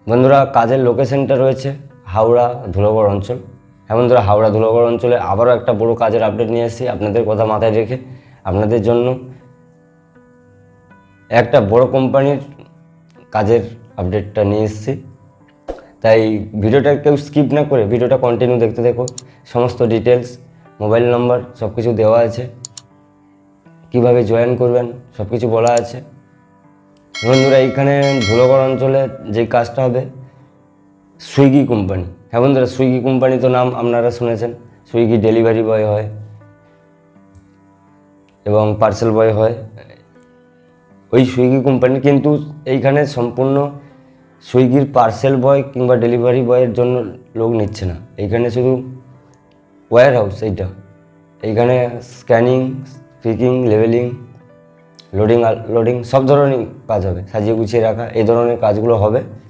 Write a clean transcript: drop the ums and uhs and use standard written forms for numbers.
বন্ধুরা, কাজের লোকেশনটা রয়েছে হাওড়া ধুলাগড় অঞ্চল। হ্যাঁ বন্ধুরা, হাওড়া ধুলাগড় অঞ্চলে আবারও একটা বড় কাজের আপডেট নিয়ে এসেছি আপনাদের কথা মাথায় রেখে। আপনাদের জন্য একটা বড় কোম্পানির কাজের আপডেটটা নিয়ে এসেছি, তাই ভিডিওটা কেউ স্কিপ না করে ভিডিওটা কন্টিনিউ দেখতে দেখো। সমস্ত ডিটেলস, মোবাইল নাম্বার সব কিছু দেওয়া আছে, কিভাবে জয়েন করবেন সব কিছু বলা আছে। বন্ধুরা, এইখানে ধুলাগড় অঞ্চলে যে কাজটা হবে সুইগি কোম্পানি। হ্যাঁ বন্ধুরা, সুইগি কোম্পানি তো নাম আপনারা শুনেছেন। সুইগি ডেলিভারি বয় হয় এবং পার্সেল বয় হয় ওই সুইগি কোম্পানি, কিন্তু এইখানে সম্পূর্ণ সুইগির পার্সেল বয় কিংবা ডেলিভারি বয়ের জন্য লোক নিচ্ছে না। এইখানে শুধু ওয়্যার হাউস, এইখানে স্ক্যানিং, পিকিং, লেভেলিং, লোডিং সব ধরনের কাজ হবে। সাজিয়ে গুছিয়ে রাখা এই ধরনের কাজগুলো হবে।